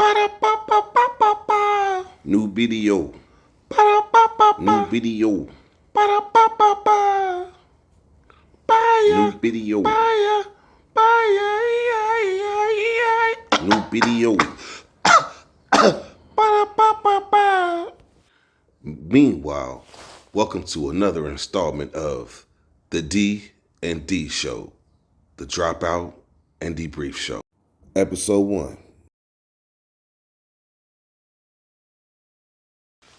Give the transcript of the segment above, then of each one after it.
Ba-da-ba-ba-ba-ba-ba. New video. Ba-da-ba-ba-ba. New video. Ba-da-ba-ba-ba. Baya. New video. Baya. Baya. New video. Ba-da-ba-ba-ba. Meanwhile, welcome to another installment of the D and D Show, the Dropout and Debrief Show, Episode 1.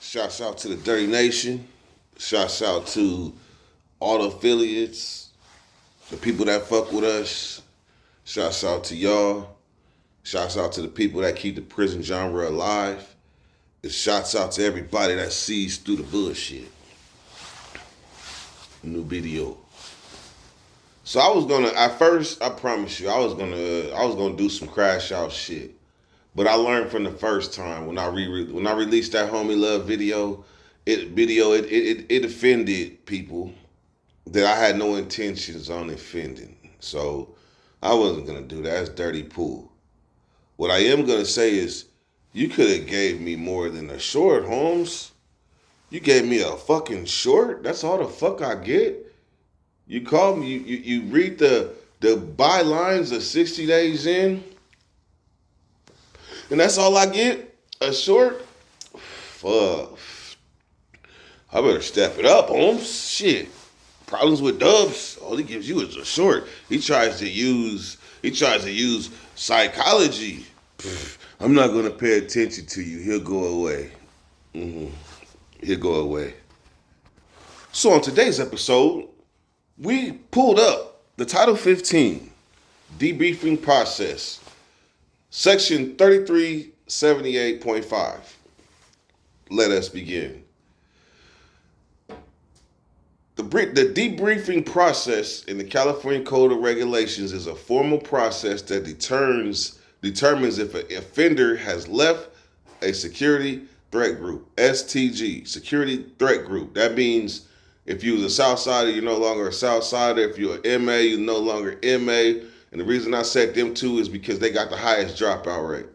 Shouts out to the Dirty Nation. Shouts out to all the affiliates, the people that fuck with us. Shouts out to y'all. Shouts out to the people that keep the prison genre alive. And shouts out to everybody that sees through the bullshit. New video. So at first, I promise you, I was gonna do some crash out shit. But I learned from the first time when I released that Homie Love video, it offended people that I had no intentions on offending. So I wasn't gonna do that. That's dirty pool. What I am gonna say is, you could have gave me more than a short, Holmes. You gave me a fucking short. That's all the fuck I get. You call me. You read the bylines of 60 Days In. And that's all I get? A short? Fuck. I better step it up, Holmes. Shit. Problems with Dubs, all he gives you is a short. He tries to use psychology. I'm not gonna pay attention to you. He'll go away. He'll go away. So on today's episode, we pulled up the Title 15 debriefing process. Section 3378.5. Let us begin. The debriefing process in the California Code of Regulations is a formal process that determines if an offender has left a security threat group, STG, security threat group. That means if you was a Southsider, you're no longer a Southsider. If you're an MA, you're no longer MA. And the reason I said them two is because they got the highest dropout rate.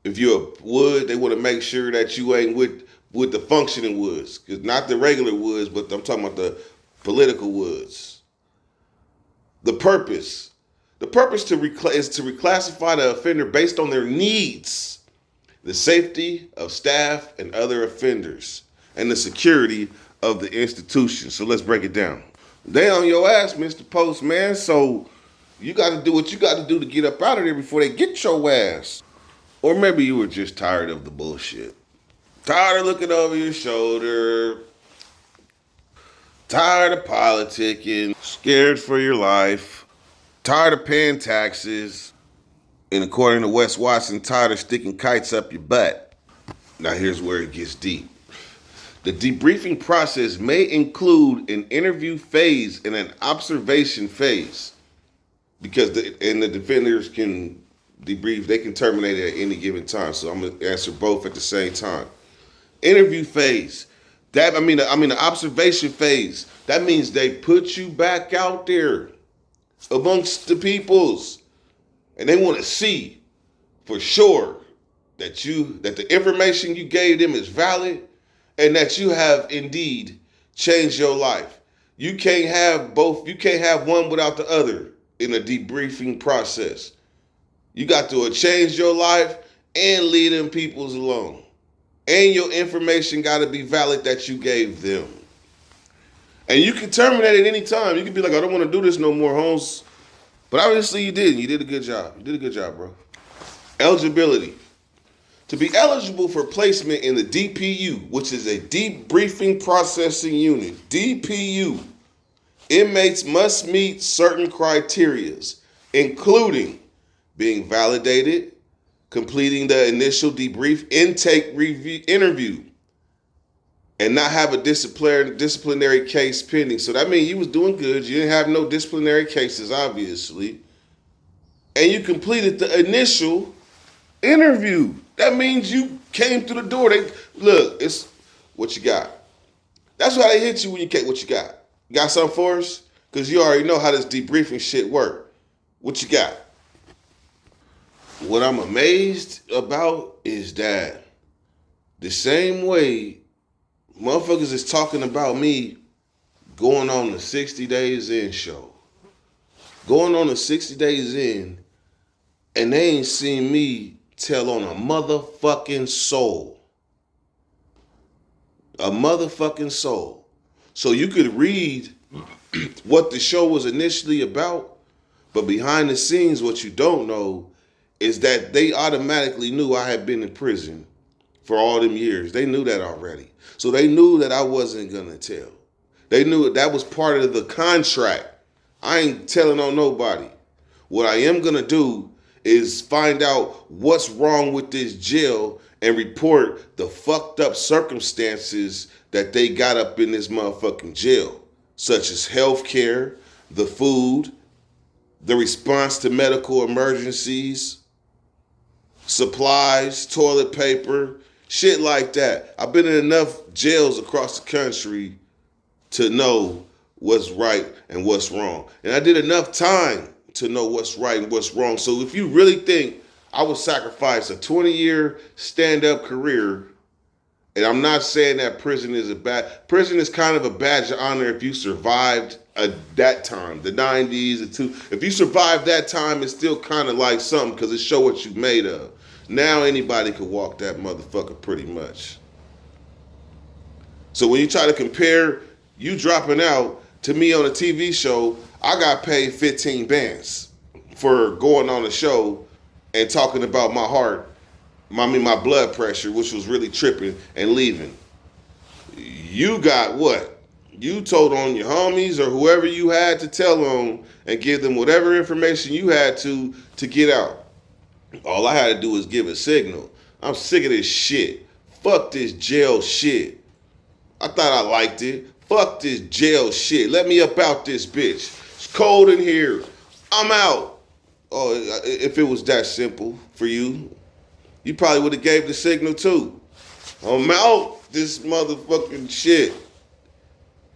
If you're a Wood, they want to make sure that you ain't with the functioning Woods. Cause not the regular Woods, but I'm talking about the political Woods. The purpose is to reclassify the offender based on their needs, the safety of staff and other offenders, and the security of the institution. So let's break it down. They on your ass, Mr. Postman, so you got to do what you got to do to get up out of there before they get your ass. Or maybe you were just tired of the bullshit. Tired of looking over your shoulder. Tired of politicking. Scared for your life. Tired of paying taxes. And according to Wes Watson, tired of sticking kites up your butt. Now here's where it gets deep. The debriefing process may include an interview phase and an observation phase, because the defenders can debrief, they can terminate it at any given time. So I'm gonna answer both at the same time. Interview phase, the observation phase. That means they put you back out there amongst the peoples, and they want to see for sure that the information you gave them is valid. And that you have indeed changed your life. You can't have both. You can't have one without the other in a debriefing process. You got to change your life and leave them peoples alone. And your information got to be valid that you gave them. And you can terminate at any time. You can be like, I don't want to do this no more, Holmes. But obviously you didn't. You did a good job. You did a good job, bro. Eligibility. To be eligible for placement in the DPU, which is a debriefing processing unit, DPU, inmates must meet certain criteria, including being validated, completing the initial debrief intake interview, and not have a disciplinary case pending. So that means you was doing good. You didn't have no disciplinary cases, obviously. And you completed the initial interview. That means you came through the door. It's what you got. That's why they hit you when you get what you got. You got something for us? Because you already know how this debriefing shit work. What you got? What I'm amazed about is that the same way motherfuckers is talking about me going on the 60 Days In show, going on the 60 Days In, and they ain't seen me tell on a motherfucking soul. A motherfucking soul. So you could read what the show was initially about, but behind the scenes, what you don't know is that they automatically knew I had been in prison for all them years. They knew that already. So they knew that I wasn't gonna tell. They knew that was part of the contract. I ain't telling on nobody. What I am gonna do is find out what's wrong with this jail and report the fucked up circumstances that they got up in this motherfucking jail, such as health care, the food, the response to medical emergencies, supplies, toilet paper, shit like that. I've been in enough jails across the country to know what's right and what's wrong. And I did enough time to know what's right and what's wrong. So if you really think I would sacrifice a 20-year stand-up career, and I'm not saying that prison is kind of a badge of honor if you survived that time, the 90s, if you survived that time, it's still kind of like something because it show what you made of. Now anybody could walk that motherfucker pretty much. So when you try to compare you dropping out to me on a TV show, I got paid 15 bands for going on the show and talking about my heart, my blood pressure, which was really tripping, and leaving. You got what? You told on your homies or whoever you had to tell on and give them whatever information you had to get out. All I had to do was give a signal. I'm sick of this shit. Fuck this jail shit. I thought I liked it. Fuck this jail shit. Let me up out this bitch. It's cold in here. I'm out. Oh, if it was that simple for you, you probably would have gave the signal too. I'm out this motherfucking shit.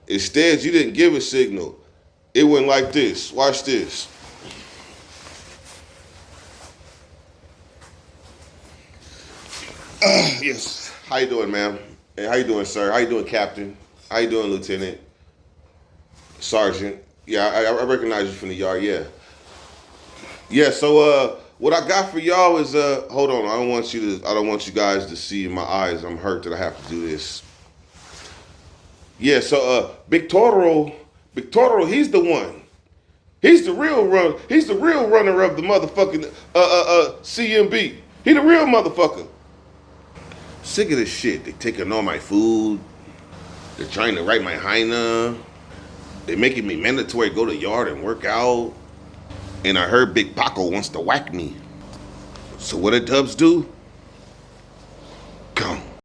Instead, you didn't give a signal. It went like this. Watch this. Yes. How you doing, ma'am? Hey, how you doing, sir? How you doing, Captain? How you doing, Lieutenant? Sergeant? Yeah, I recognize you from the yard. Yeah. Yeah. So, what I got for y'all is hold on. I don't want you guys to see my eyes. I'm hurt that I have to do this. Yeah. So, Victorio, he's the one. He's the real run. He's the real runner of the motherfucking CMB. He the real motherfucker. Sick of this shit. They taking all my food. They're trying to write my hyena. They're making me mandatory to go to the yard and work out. And I heard Big Paco wants to whack me. So what did Dubs do?